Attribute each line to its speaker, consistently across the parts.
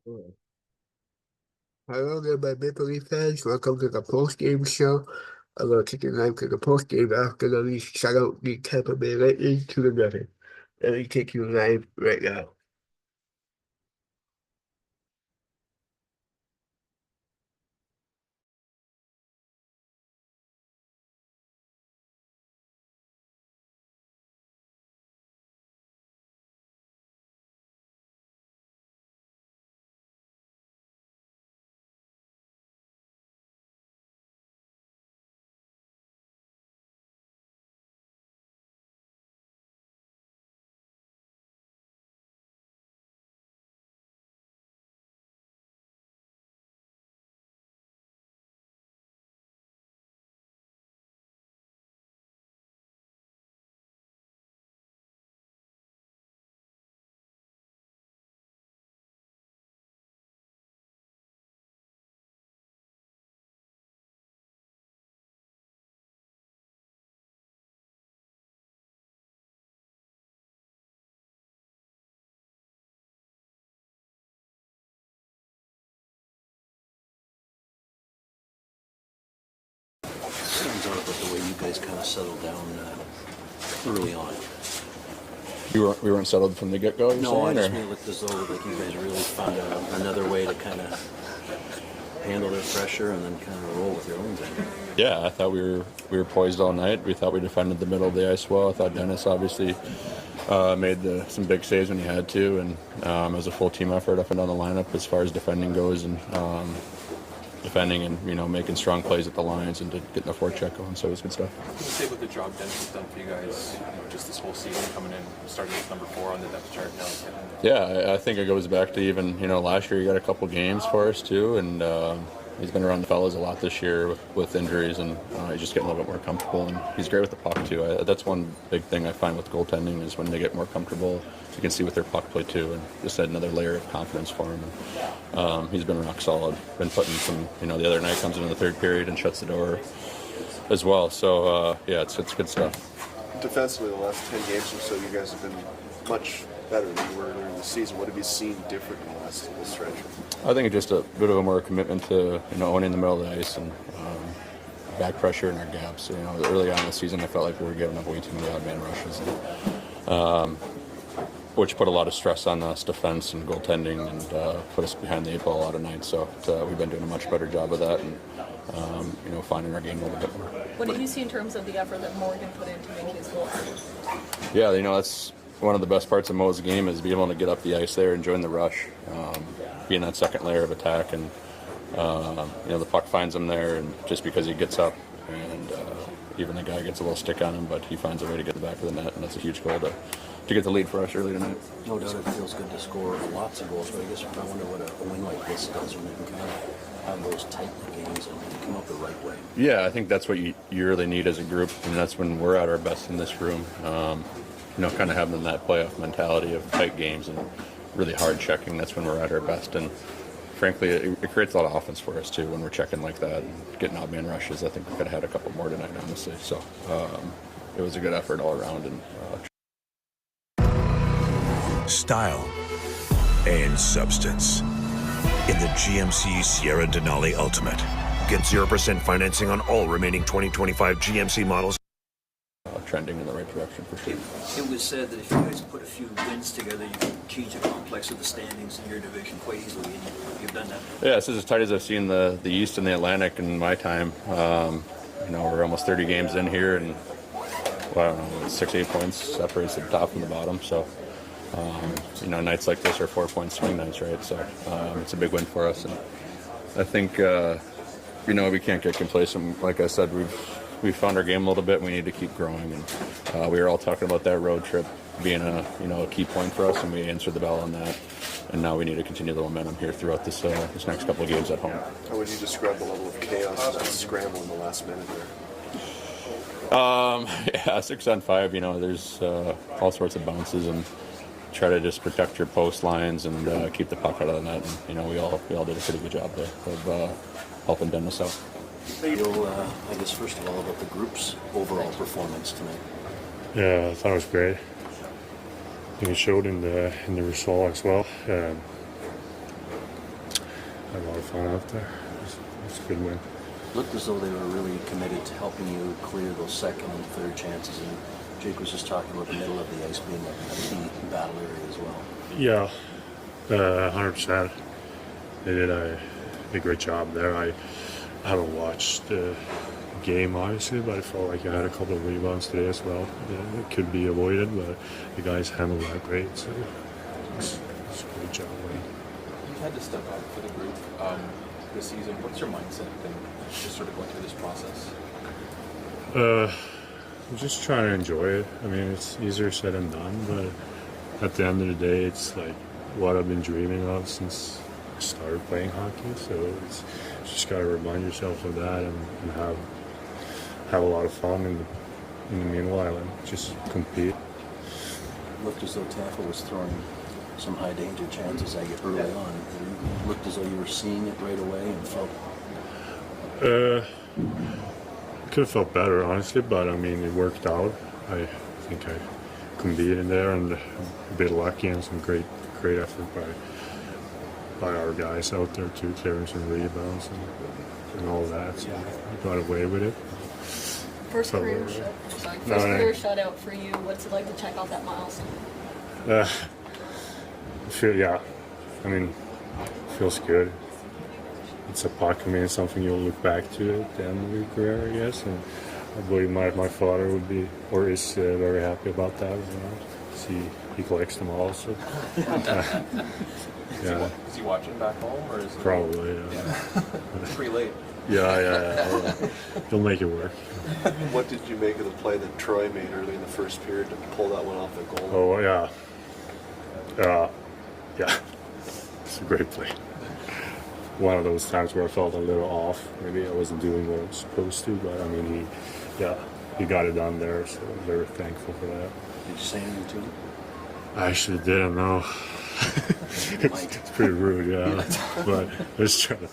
Speaker 1: Hello there, my Maple Leaf fans. Welcome to the post-game show. I'm going to take your live to the post-game after the Leafs shut out the Tampa Bay Lightning 2-0. Let me take you live right now.
Speaker 2: Stands out about the way you guys kind of settled down early on.
Speaker 3: We weren't settled from the get-go,
Speaker 2: No, I
Speaker 3: saying,
Speaker 2: just
Speaker 3: or?
Speaker 2: mean it looked as though like you guys really found another way to kind of handle their pressure and then kind of roll with your own thing.
Speaker 3: Yeah, I thought we were poised all night. We thought we defended the middle of the ice well. I thought Dennis obviously made some big saves when he had to, and it was a full team effort up and down the lineup as far as defending goes, and defending and making strong plays at the lines and getting the forecheck going. So it was good stuff.
Speaker 4: Can you say what the job Dennis has done for you guys, just this whole season, coming in, starting with number 4 on the depth chart now?
Speaker 3: Yeah, I think it goes back to even last year. He got a couple games for us too, and he's been around the fellas a lot this year with injuries, and he's just getting a little bit more comfortable. And he's great with the puck too. That's one big thing I find with goaltending is when they get more comfortable, you can see with their puck play too, and just add another layer of confidence for him. And, he's been rock solid. Been putting some, the other night comes into the third period and shuts the door as well. So yeah, it's good stuff.
Speaker 5: Defensively, the last 10 games or so, you guys have been much better than you were during the season. What have you seen different in the last little stretch?
Speaker 3: I think it's just a bit of a more commitment to owning the middle of the ice and back pressure in our gaps. Early on in the season, I felt like we were giving up way too many odd man rushes, which put a lot of stress on us defense and goaltending, and put us behind the 8 ball a lot of nights. So we've been doing a much better job of that, and finding our game a little bit more.
Speaker 6: What did you see in terms of the effort that Morgan put in to make his goal?
Speaker 3: Yeah, that's one of the best parts of Mo's game is being able to get up the ice there and join the rush, be in that second layer of attack, and the puck finds him there, and just because he gets up, and even the guy gets a little stick on him, but he finds a way to get the back of the net, and that's a huge goal to get the lead for us early tonight.
Speaker 2: No doubt it feels good to score lots of goals, but I guess I wonder what a win like this does when you can kind of have those tight games and come up the right way.
Speaker 3: Yeah, I think that's what you really need as a group, and that's when we're at our best in this room. Kind of having that playoff mentality of tight games and really hard checking. That's when we're at our best, and frankly, it creates a lot of offense for us too when we're checking like that and getting odd man rushes. I think we could have had a couple more tonight, honestly. So it was a good effort all around. And
Speaker 7: style and substance in the GMC Sierra Denali Ultimate. Get 0% financing on all remaining 2025 GMC models.
Speaker 3: Trending in the right direction for sure.
Speaker 2: It was said that if you guys put a few wins together, you can change the complex of the standings in your division quite easily, and you've done that.
Speaker 3: Yeah, this is as tight as I've seen the East and the Atlantic in my time. We're almost 30 games in here, and I don't know, 6-8 points separates the top from the bottom. So, nights like this are 4-point swing nights, right? So it's a big win for us, and I think we can't get complacent. Like I said, we've found our game a little bit, and we need to keep growing. And we were all talking about that road trip being a key point for us, and we answered the bell on that. And now we need to continue the momentum here throughout this next couple of games at home.
Speaker 5: How would you describe the level of chaos and that scramble in the last minute there?
Speaker 3: Yeah, 6-on-5. There's all sorts of bounces, and try to just protect your post lines and keep the puck out of the net. And we all did a pretty good job there of helping Dennis out.
Speaker 2: I guess first of all about the group's overall performance tonight.
Speaker 8: Yeah, I thought it was great. I think it showed in the result as well. had a lot of fun out there. It's a good win.
Speaker 2: Looked as though they were really committed to helping you clear those second and third chances. And Jake was just talking about the middle of the ice being a key battle area as well.
Speaker 8: Yeah, 100%. They did a great job there. I haven't watched the game, obviously, but I felt like I had a couple of rebounds today as well. It could be avoided, but the guys handled that great. So it's a great job.
Speaker 4: You've had to step up for the group this season. What's your mindset been just sort of going through this process?
Speaker 8: I'm just trying to enjoy it. I mean, it's easier said than done, but at the end of the day, it's like what I've been dreaming of since I started playing hockey. So it's just got to remind yourself of that and have a lot of fun in the meanwhile and just compete.
Speaker 2: Looked as though Tampa was throwing some high danger chances at you early on. It looked as though you were seeing it right away and felt.
Speaker 8: Could have felt better, honestly, but I mean, it worked out. I think I competed in there and a bit lucky and some great effort by our guys out there too, clearing some rebounds and all that. So we got away with it.
Speaker 6: First
Speaker 8: Felt
Speaker 6: career
Speaker 8: really
Speaker 6: shut.
Speaker 8: good.
Speaker 6: Sorry,
Speaker 8: No,
Speaker 6: first
Speaker 8: no.
Speaker 6: career shutout for you. What's it like to check off that milestone?
Speaker 8: I mean, feels good. It's a puck. I mean, it's something you'll look back to at the end of your career, I guess. And I believe my father would be, or is very happy about that. He collects them all, so. Yeah,
Speaker 4: Is he watching back home, or is it
Speaker 8: probably. Yeah.
Speaker 4: it's pretty late?
Speaker 8: Yeah. He'll make it work.
Speaker 5: What did you make of the play that Troy made early in the first period to pull that one off the goal?
Speaker 8: Oh yeah. Yeah. It's a great play. One of those times where I felt a little off. Maybe I wasn't doing what I was supposed to, but I mean, he got it done there, so I'm very thankful for that.
Speaker 2: Did you say anything to him?
Speaker 8: I actually didn't know. It's pretty rude, yeah. But I was trying to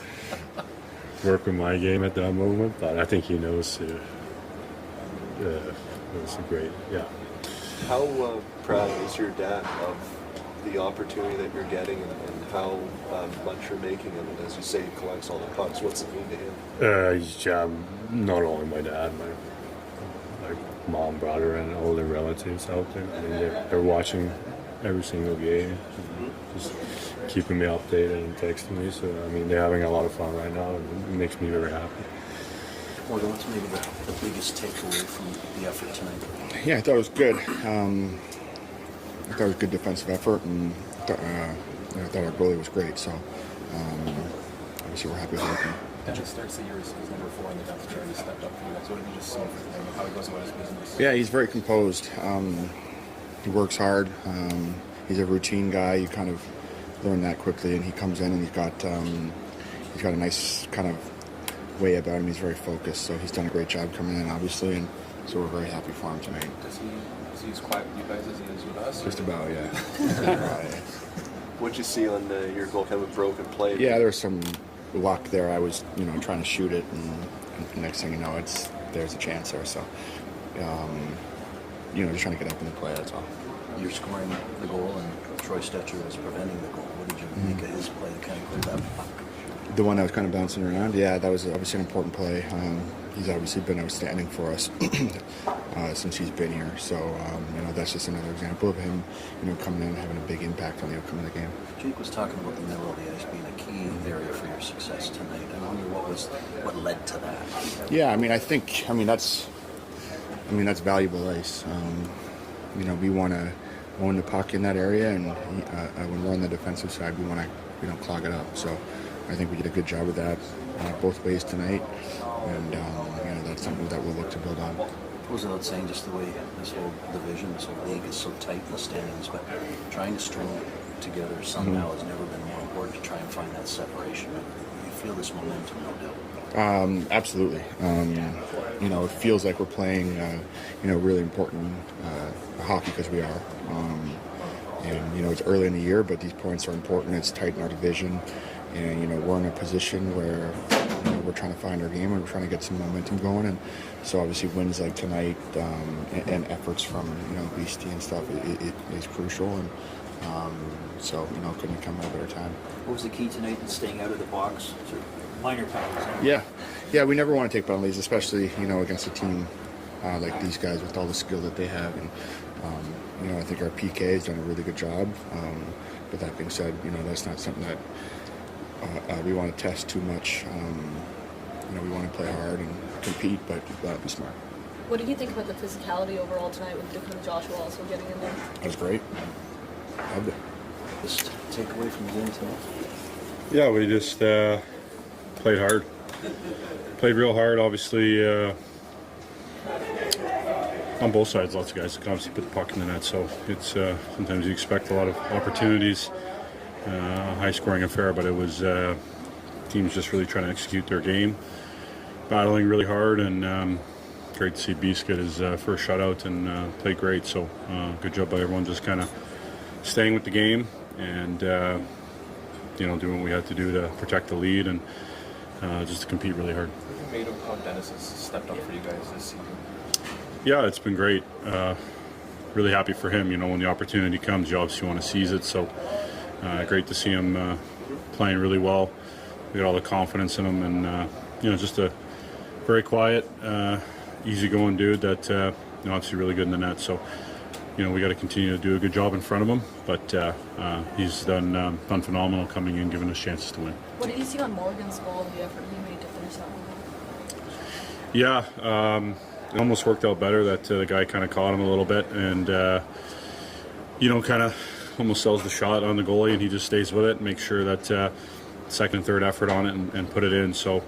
Speaker 8: work with my game at that moment, but I think he knows it was a great, yeah.
Speaker 5: How proud is your dad of the opportunity that you're getting and how much you're making of it? As you say, he collects all the pucks. What's it mean to him?
Speaker 8: Yeah, not only my dad, my mom, brother, and all the relatives out there. I mean, they're watching every single game, just keeping me updated and texting me. So, I mean, they're having a lot of fun right now, and it makes me very happy.
Speaker 2: Morgan, what's maybe the biggest takeaway from the effort tonight?
Speaker 9: Yeah, I thought it was good. I thought it was good defensive effort, and I thought our goalie was great. So, obviously, we're happy with everything.
Speaker 4: Dennis starts the year as number 4 on the depth chart. He stepped up for you guys. What did you just see from him? How he goes about his business?
Speaker 9: Yeah, he's very composed. He works hard. He's a routine guy. You kind of learn that quickly, and he comes in and he's got a nice kind of way about him. He's very focused, so he's done a great job coming in, obviously, and so we're very happy for him tonight.
Speaker 4: Is he as quiet with you guys as he is with us?
Speaker 9: Just about, yeah.
Speaker 5: What'd you see on your goal, kind of a broken play?
Speaker 9: Yeah, there was some luck there. I was, trying to shoot it, and next thing you know, there's a chance there. So, just trying to get up in the play. That's all.
Speaker 2: You're scoring the goal, and Troy Stetcher was preventing the goal. What did you make of his play to kind of clear that puck?
Speaker 9: The one that was kind of bouncing around, yeah, that was obviously an important play. He's obviously been outstanding for us since he's been here. So, that's just another example of him, coming in and having a big impact on the outcome of the game.
Speaker 2: Jake was talking about the middle of the ice being a key area for your success tonight. I wonder what led to that.
Speaker 9: Yeah, that's valuable ice. We want to own the puck in that area, and when we're on the defensive side, we want to clog it up. So I think we did a good job of that both ways tonight, and that's something that we'll look to build on.
Speaker 2: It goes without saying just the way this whole division, this whole league is so tight in the standings, but trying to string it together somehow has never been more important to try and find that separation. You feel this momentum, no doubt.
Speaker 9: Absolutely. It feels like we're playing, really important hockey because we are. And it's early in the year, but these points are important. It's tight in our division, and we're in a position where we're trying to find our game and we're trying to get some momentum going. And so obviously wins like tonight and efforts from Beastie and stuff it is crucial. And So, couldn't have come at a better time.
Speaker 2: What was the key tonight in staying out of the box? Sort of minor penalties.
Speaker 9: Yeah, we never want to take penalties, especially, against a team like these guys with all the skill that they have. And, I think our PK has done a really good job. But that being said, that's not something that we want to test too much. We want to play hard and compete, but we've got to be smart.
Speaker 6: What did you think about the physicality overall tonight with Dakota Joshua also getting in there?
Speaker 9: That was great. Loved it.
Speaker 2: Just take away from the game tonight.
Speaker 8: Yeah, we just played hard. Played real hard, obviously. On both sides, lots of guys can obviously put the puck in the net, so it's sometimes you expect a lot of opportunities, high-scoring affair, but it was teams just really trying to execute their game, battling really hard, and great to see Beast get his first shutout and play great. So good job by everyone, just kind of staying with the game and doing what we had to do to protect the lead and just to compete really hard.
Speaker 4: What have you made of how Dennis has stepped up for you guys this season?
Speaker 8: Yeah, it's been great. Really happy for him. When the opportunity comes, you obviously want to seize it. So great to see him playing really well. We got all the confidence in him, and just a very quiet, easygoing dude that obviously really good in the net. So we got to continue to do a good job in front of him. But he's done phenomenal coming in, giving us chances to win.
Speaker 6: What did you see on Morgan's goal and the effort he made to finish that one?
Speaker 8: Yeah. It almost worked out better that the guy kind of caught him a little bit and, kind of almost sells the shot on the goalie, and he just stays with it and makes sure that second and third effort on it and put it in. So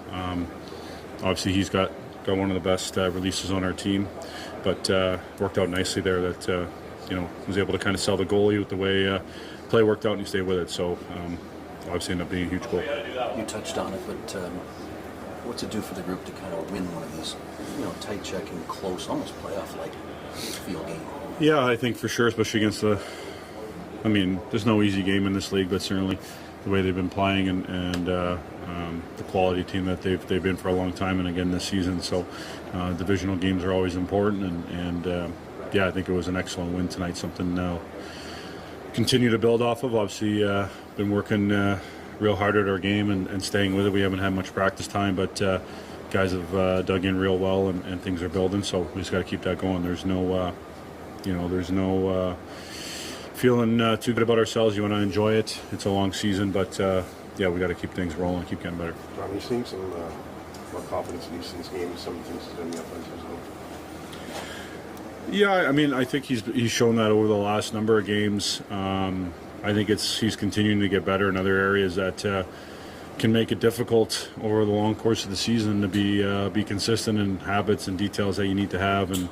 Speaker 8: obviously he's got one of the best releases on our team, but worked out nicely there that, was able to kind of sell the goalie with the way play worked out and he stayed with it. So obviously ended up being a huge goal.
Speaker 2: You touched on it, but what's it do for the group to kind of win one of these, tight checking, close, almost playoff-like field game?
Speaker 8: Yeah, I think for sure, especially against there's no easy game in this league, but certainly the way they've been playing and the quality team that they've been for a long time, and again this season. So divisional games are always important, and I think it was an excellent win tonight. Something continue to build off of. Obviously, been working real hard at our game and staying with it. We haven't had much practice time, but guys have dug in real well, and things are building. So we just got to keep that going. There's no, feeling too good about ourselves. You want to enjoy it. It's a long season, but we got to keep things rolling, keep getting better.
Speaker 10: John, you're seeing some more confidence in these games. Some things in the offensive zone.
Speaker 8: Yeah, I think he's shown that over the last number of games. I think he's continuing to get better in other areas that can make it difficult over the long course of the season to be consistent in habits and details that you need to have, and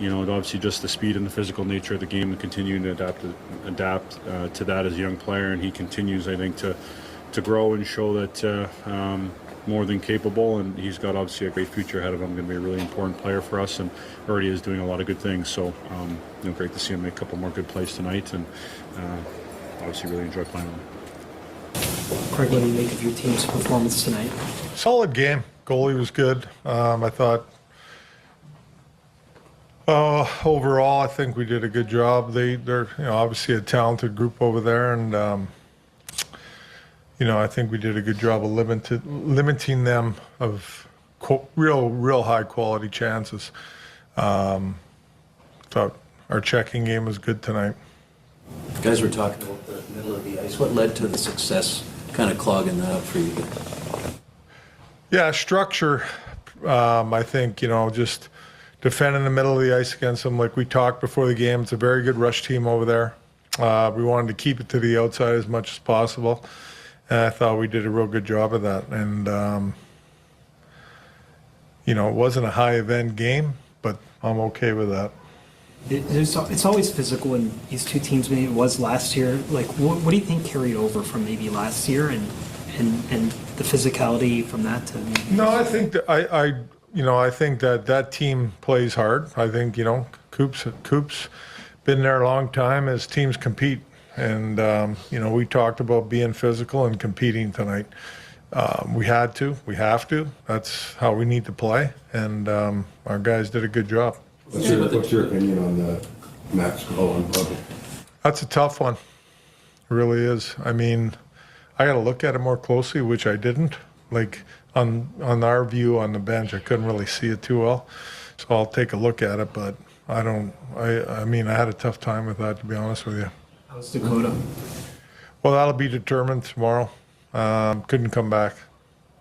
Speaker 8: obviously just the speed and the physical nature of the game and continuing to adapt to that as a young player. And he continues, I think, to grow and show that more than capable, and he's got obviously a great future ahead of him. Going to be a really important player for us, and already is doing a lot of good things. So great to see him make a couple more good plays tonight, and obviously really enjoy playing with him.
Speaker 11: Craig, what do you make of your team's performance tonight?
Speaker 12: Solid game. Goalie was good. I thought overall, I think we did a good job. They're obviously a talented group over there, and I think we did a good job of limiting them of real high quality chances. Thought our checking game was good tonight.
Speaker 2: You guys were talking about the middle of the ice. What led to the success kind of clogging that up for you guys?
Speaker 12: Yeah, structure. I think, just defending the middle of the ice against them, like we talked before the game. It's a very good rush team over there. We wanted to keep it to the outside as much as possible. And I thought we did a real good job of that. And, it wasn't a high event game, but I'm okay with that.
Speaker 11: It's always physical in these two teams. Maybe it was last year. Like, what do you think carried over from maybe last year and the physicality from that to?
Speaker 12: No, I think that I think that team plays hard. I think Coop's been there a long time as teams compete, and we talked about being physical and competing tonight. We have to. That's how we need to play, and our guys did a good job.
Speaker 10: What's your opinion on the Max goal on Bubba?
Speaker 12: That's a tough one. really is. I mean, I got to look at it more closely, which I didn't. Like on our view on the bench, I couldn't really see it too well. So I'll take a look at it, but I don't. I mean, I had a tough time with that, to be honest with you.
Speaker 11: How's Dakota?
Speaker 12: Well, that'll be determined tomorrow. Couldn't come back.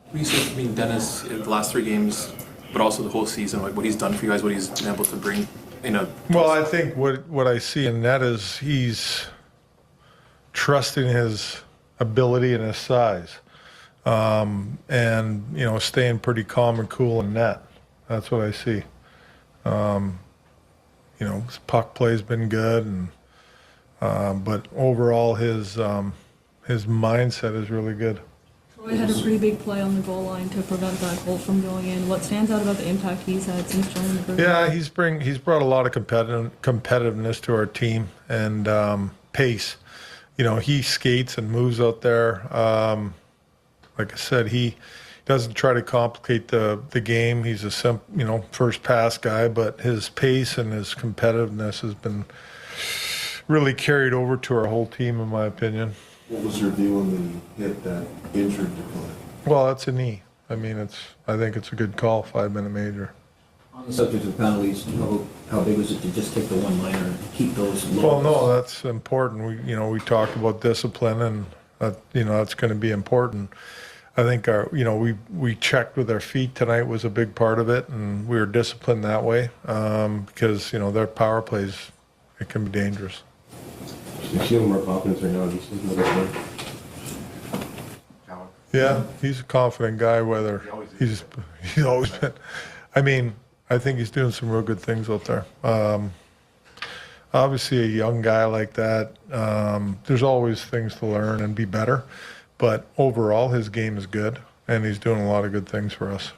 Speaker 4: What do you say, I mean, Dennis, in the last 3 games, but also the whole season, like what he's done for you guys, what he's been able to bring in a...
Speaker 12: Well, I think what I see in that is he's trusting his ability and his size, and staying pretty calm and cool in net. That's what I see. His puck play's been good, and but overall his mindset is really good.
Speaker 6: Troy had a pretty big play on the goal line to prevent that goal from going in. What stands out about the impact he's had since joining the group?
Speaker 12: Yeah, he's brought a lot of competitiveness to our team and pace. He skates and moves out there. Like I said, he doesn't try to complicate the game. He's a first pass guy, but his pace and his competitiveness has been really carried over to our whole team, in my opinion.
Speaker 5: What was your view when he hit that injured Dakota?
Speaker 12: Well, that's a knee. I mean, I think it's a good call, 5-minute major.
Speaker 2: On the subject of penalties, how big was it to just take the one-liner and keep those low?
Speaker 12: Well, no, that's important. We talked about discipline, and that's going to be important. I think we checked with our feet tonight was a big part of it, and we were disciplined that way because their power plays, it can be dangerous.
Speaker 10: You feel more confidence right now? Do you see him this way?
Speaker 12: Yeah, he's a confident guy. Whether he's always been. I mean, I think he's doing some real good things out there. Obviously, a young guy like that, there's always things to learn and be better. But overall, his game is good, and he's doing a lot of good things for us.